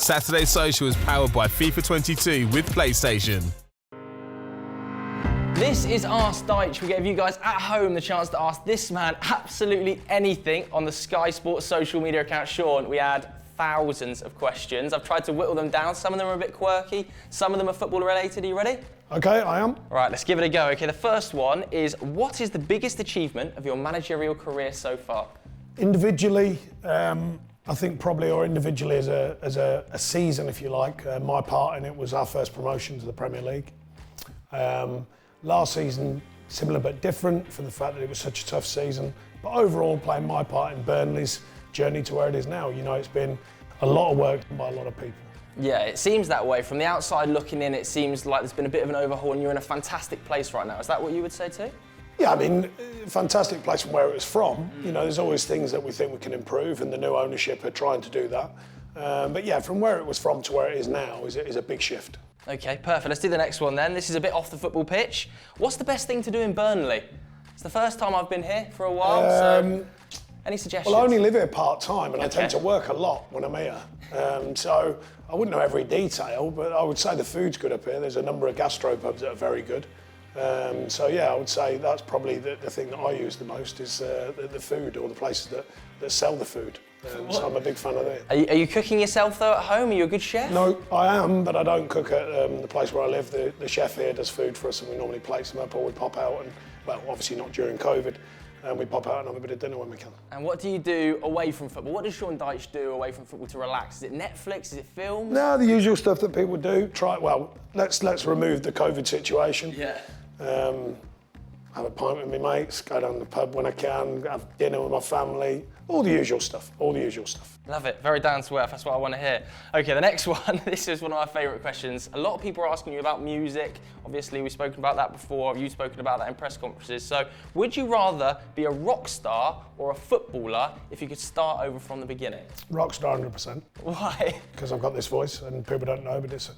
Saturday Social is powered by FIFA 22 with PlayStation. This is Ask Dyche. We gave you guys at home the chance to ask this man absolutely anything on the Sky Sports social media account. Sean, we had thousands of questions. I've tried to whittle them down. Some of them are a bit quirky. Some of them are football related. Are you ready? Okay, I am. All right, let's give it a go. Okay, the first one is, what is the biggest achievement of your managerial career so far? Individually, I think probably, or individually as a season, if you like, my part in it was our first promotion to the Premier League. Last season, similar but different from the fact that it was such a tough season. But overall, playing my part in Burnley's journey to where it is now. You know, it's been a lot of work by a lot of people. Yeah, it seems that way. From the outside looking in, it seems like there's been a bit of an overhaul and you're in a fantastic place right now. Is that what you would say too? Yeah, I mean, fantastic place from where it was from. You know, there's always things that we think we can improve, and the new ownership are trying to do that. But yeah, from where it was from to where it is now is a big shift. Okay, perfect. Let's do the next one then. This is a bit off the football pitch. What's the best thing to do in Burnley? It's the first time I've been here for a while, so any suggestions? Well, I only live here part-time, and I tend to work a lot when I'm here. So I wouldn't know every detail, but I would say the food's good up here. There's a number of gastropubs that are very good. So yeah, I would say that's probably the thing that I use the most is the food, or the places that sell the food. So I'm a big fan of that. Are you cooking yourself though at home? Are you a good chef? No, I am, but I don't cook at the place where I live. The chef here does food for us, and we normally plate them up, or we pop out, and well, obviously not during COVID, and we pop out and have a bit of dinner when we can. And what do you do away from football? What does Sean Dyche do away from football to relax? Is it Netflix? Is it films? No, the usual stuff that people do. Let's remove the COVID situation. Yeah. Have a pint with my mates, go down to the pub when I can, have dinner with my family, all the usual stuff, Love it, very down to earth, that's what I want to hear. Okay, the next one, this is one of my favourite questions. A lot of people are asking you about music. Obviously, we've spoken about that before, you've spoken about that in press conferences. So, would you rather be a rock star or a footballer if you could start over from the beginning? Rock star 100%. Why? Because I've got this voice, and people don't know, but it's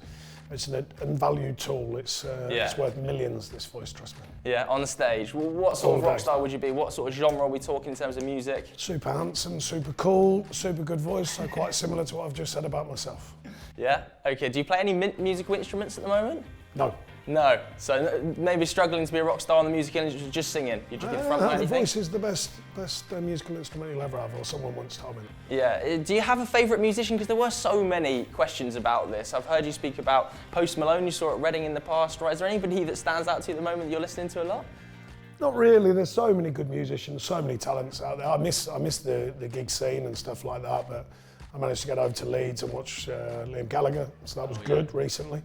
an unvalued tool. It's worth millions, this voice, trust me. Yeah, on the stage. Well, what sort of rock star would you be? What sort of genre are we talking in terms of music? Super handsome, super cool, super good voice, so quite similar to what I've just said about myself. Yeah? Okay, do you play any musical instruments at the moment? No. No, so maybe struggling to be a rock star on the music industry, just singing. You're just front the voice is the best musical instrument you'll ever have, or someone once told me. Yeah, do you have a favourite musician? Because there were so many questions about this. I've heard you speak about Post Malone, you saw at Reading in the past, right? Is there anybody that stands out to you at the moment that you're listening to a lot? Not really, there's so many good musicians, so many talents out there. I miss the gig scene and stuff like that, but I managed to get over to Leeds and watch Liam Gallagher, so that was good recently.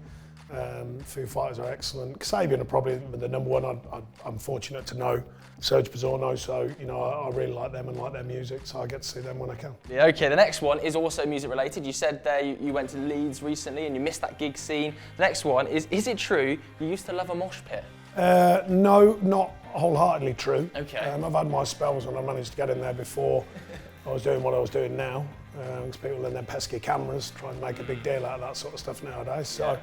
Foo Fighters are excellent. Kasabian are probably the number one. I'm fortunate to know Serge Pizzorno, so you know I really like them and like their music, so I get to see them when I can. Yeah, okay, the next one is also music related. You said there you went to Leeds recently and you missed that gig scene. The next one is it true you used to love a mosh pit? No, not wholeheartedly true. Okay. I've had my spells when I managed to get in there before I was doing what I was doing now. Because people in their pesky cameras try and make a big deal out of that sort of stuff nowadays. So. Yeah.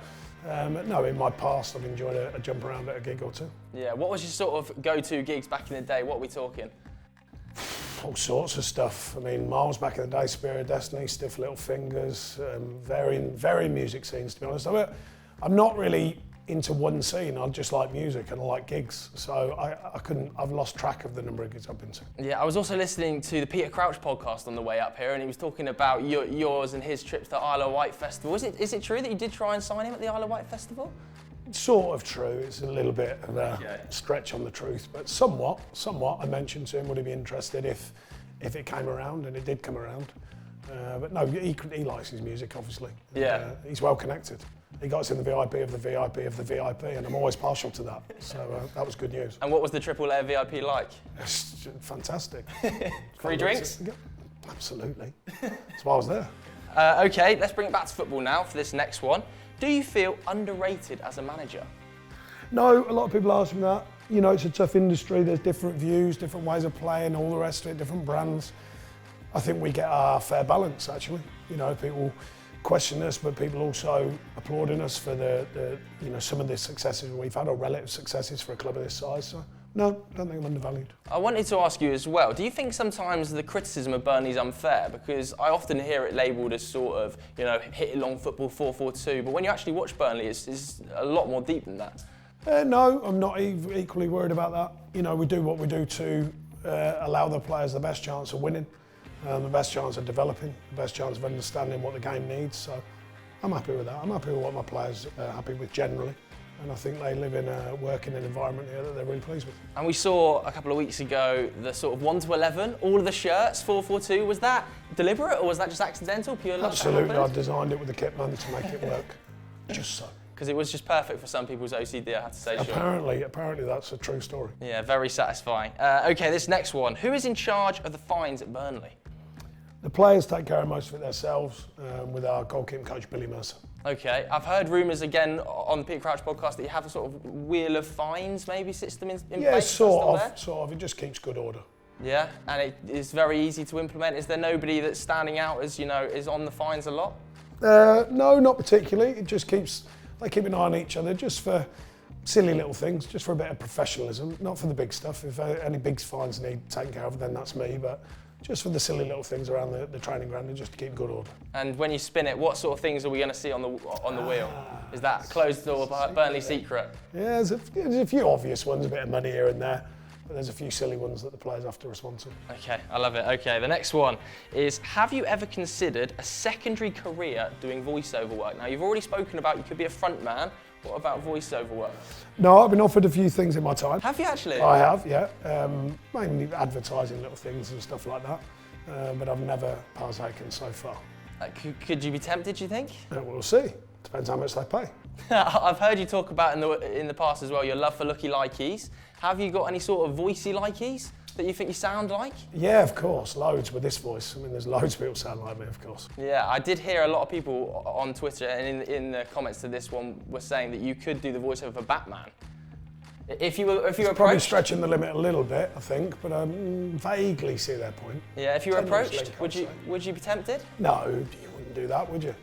No, in my past, I've enjoyed a jump around at a gig or two. Yeah, what was your sort of go-to gigs back in the day? What are we talking? All sorts of stuff. I mean, Miles back in the day, Spirit of Destiny, Stiff Little Fingers, varying music scenes, to be honest. I'm not really into one scene. I just like music and I like gigs. So I've lost track of the number of gigs I've been to. Yeah, I was also listening to the Peter Crouch podcast on the way up here, and he was talking about yours and his trip to the Isle of Wight Festival. Is it true that you did try and sign him at the Isle of Wight Festival? It's sort of true. It's a little bit of a stretch on the truth, but somewhat. I mentioned to him, would he be interested if it came around, and it did come around. But no, he likes his music, obviously. Yeah. He's well connected. He got us in the VIP of the VIP of the VIP, and I'm always partial to that. So that was good news. And what was the triple layer VIP like? It's fantastic. Free drinks? Absolutely. That's why I was there. Okay, let's bring it back to football now for this next one. Do you feel underrated as a manager? No, a lot of people ask me that. You know, it's a tough industry. There's different views, different ways of playing, all the rest of it, different brands. I think we get our fair balance, actually. You know, people question us, but people also applauding us for the some of the successes we've had, or relative successes for a club of this size. So No, don't think I'm undervalued. I wanted to ask you as well, do you think sometimes the criticism of Burnley is unfair? Because I often hear it labelled as sort of, hit long football 4-4-2, but when you actually watch Burnley, it's a lot more deep than that. No, I'm not equally worried about that. We do what we do to allow the players the best chance of winning, the best chance of developing, the best chance of understanding what the game needs. So I'm happy with that. I'm happy with what my players are happy with generally. And I think they live in work in an environment here that they're really pleased with. And we saw a couple of weeks ago the sort of 1 to 11, all of the shirts, 4-4-2. Was that deliberate or was that just accidental? Pure luck? Absolutely, I designed it with the kit man to make it work. Just so. Because it was just perfect for some people's OCD, I have to say. Apparently that's a true story. Yeah, very satisfying. Okay, this next one. Who is in charge of the fines at Burnley? The players take care of most of it themselves with our goalkeeping coach, Billy Mercer. Okay, I've heard rumours again on the Peter Crouch podcast that you have a sort of wheel of fines maybe system in place? Yeah, sort of. It just keeps good order. Yeah, and it is very easy to implement. Is there nobody that's standing out as, is on the fines a lot? No, not particularly. It just they keep an eye on each other just for silly little things, just for a bit of professionalism, not for the big stuff. If any big fines need taken care of, then that's me, but just for the silly little things around the training ground and just to keep good order. And when you spin it, what sort of things are we going to see on the wheel? Is that closed door Burnley secret? Yeah, there's a few obvious ones, a bit of money here and there, but there's a few silly ones that the players have to respond to. Okay, I love it. Okay, the next one is, have you ever considered a secondary career doing voiceover work? Now, you've already spoken about you could be a front man. What about voiceover work? No, I've been offered a few things in my time. Have you actually? I have, yeah. Mainly advertising little things and stuff like that. But I've never partaken so far. Could you be tempted, do you think? We'll see. Depends how much they pay. I've heard you talk about in the past as well your love for looky likeys. Have you got any sort of voicey likeys that you think you sound like? Yeah, of course, loads with this voice. I mean, there's loads of people sound like me, of course. Yeah, I did hear a lot of people on Twitter and in the comments to this one were saying that you could do the voiceover for Batman. If you were approached, probably stretching the limit a little bit, I think, but I vaguely see their point. Yeah, if you were approached, would you be tempted? No, you wouldn't do that, would you?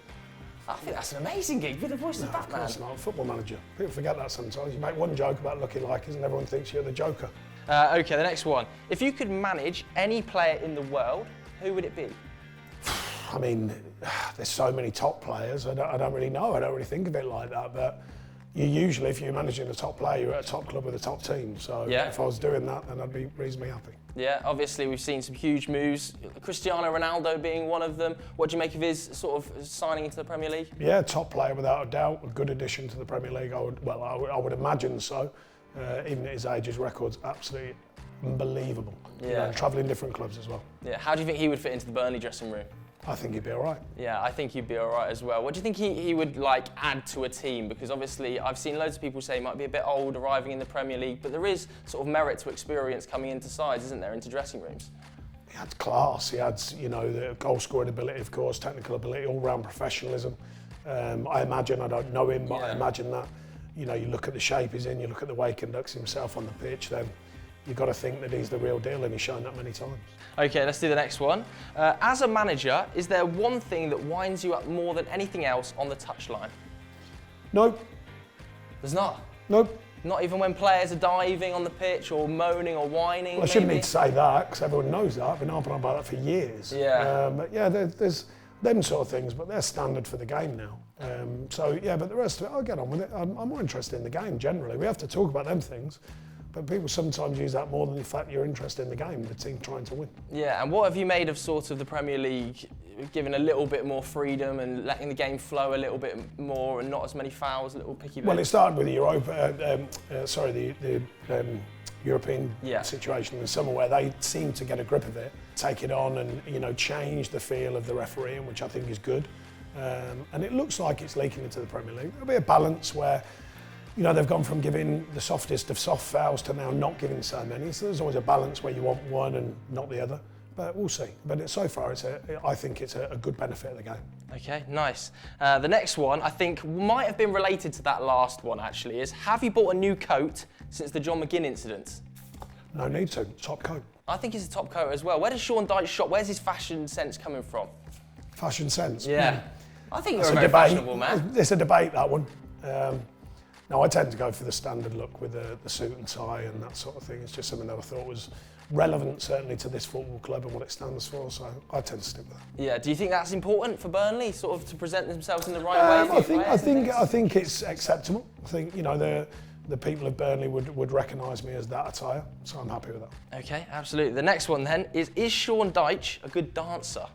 I think that's an amazing gig, be the voice of Batman. Of course not, football manager. People forget that sometimes. You make one joke about looking like us and everyone thinks you're the Joker. Okay, the next one. If you could manage any player in the world, who would it be? I mean, there's so many top players. I don't really know. I don't really think of it like that. But you usually, if you're managing a top player, you're at a top club with a top team. So yeah. If I was doing that, then I'd be reasonably happy. Yeah, obviously we've seen some huge moves. Cristiano Ronaldo being one of them. What do you make of his sort of signing into the Premier League? Yeah, top player without a doubt. A good addition to the Premier League. I would imagine so. Even at his age, his record's absolutely unbelievable. Yeah. Travelling different clubs as well. Yeah. How do you think he would fit into the Burnley dressing room? I think he'd be all right. Yeah, I think he'd be all right as well. What do you think he would add to a team? Because obviously I've seen loads of people say he might be a bit old arriving in the Premier League, but there is sort of merit to experience coming into sides, isn't there, into dressing rooms? He had class, he had, the goal scoring ability, of course, technical ability, all-round professionalism. I imagine, I don't know him, but yeah. I imagine that, you look at the shape he's in, you look at the way he conducts himself on the pitch, then you've got to think that he's the real deal, and he's shown that many times. Okay, let's do the next one. As a manager, is there one thing that winds you up more than anything else on the touchline? Nope. There's not? Nope. Not even when players are diving on the pitch or moaning or whining? Well, I shouldn't need to say that, because everyone knows that. I've been harping on about that for years. Yeah. But yeah, there's them sort of things, but they're standard for the game now. So yeah, but the rest of it, I'll get on with it. I'm more interested in the game generally. We have to talk about them things. But people sometimes use that more than the fact you're interested in the game, the team trying to win. Yeah, and what have you made of sort of the Premier League giving a little bit more freedom and letting the game flow a little bit more and not as many fouls, a little picky bit? Well, it started with the European situation in the summer where they seemed to get a grip of it, take it on and change the feel of the refereeing, which I think is good. And it looks like it's leaking into the Premier League. There'll be a balance where they've gone from giving the softest of soft fouls to now not giving so many. So there's always a balance where you want one and not the other. But we'll see. But so far, I think it's a good benefit of the game. Okay, nice. The next one, I think, might have been related to that last one, actually, is have you bought a new coat since the John McGinn incident? No need to. Top coat. I think it's a top coat as well. Where does Sean Dyche shop? Where's his fashion sense coming from? Fashion sense? Yeah. I think you're a very fashionable man. It's a debate, that one. No, I tend to go for the standard look with the suit and tie and that sort of thing. It's just something that I thought was relevant, certainly to this football club and what it stands for, so I tend to stick with that. Yeah, do you think that's important for Burnley, sort of to present themselves in the right way? I think it's acceptable. I think, you know, the people of Burnley would recognise me as that attire, so I'm happy with that. Okay, absolutely. The next one then is Sean Dyche a good dancer?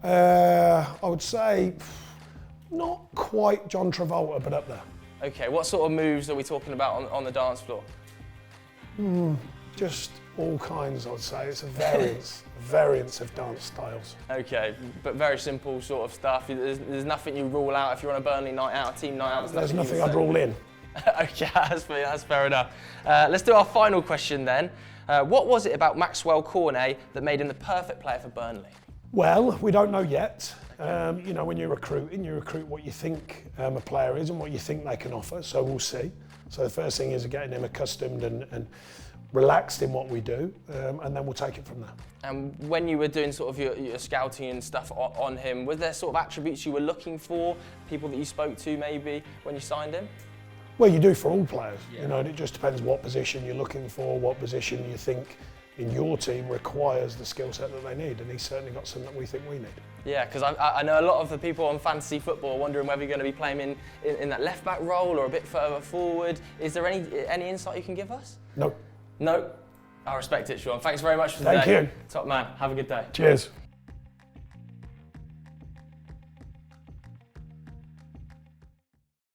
I would say not quite John Travolta, but up there. Okay, what sort of moves are we talking about on the dance floor? Just all kinds, I would say. It's a variance of dance styles. Okay, but very simple sort of stuff. There's nothing you rule out if you're on a Burnley night out, a team night out. There's nothing I'd rule in. Okay, that's fair enough. Let's do our final question then. What was it about Maxwell Corney that made him the perfect player for Burnley? Well, we don't know yet. You know, when you're recruiting, you recruit what you think a player is and what you think they can offer, so we'll see. So the first thing is getting him accustomed and relaxed in what we do, and then we'll take it from there. And when you were doing sort of your scouting and stuff on him, were there sort of attributes you were looking for, people that you spoke to maybe when you signed him? Well, you do for all players, you know, and it just depends what position you're looking for, what position you think in your team requires the skill set that they need, and he's certainly got something that we think we need. Yeah, because I know a lot of the people on fantasy football are wondering whether you're going to be playing in that left-back role or a bit further forward. Is there any insight you can give us? No. No? I respect it, Sean. Thanks very much for today. Thank you. Top man. Have a good day. Cheers.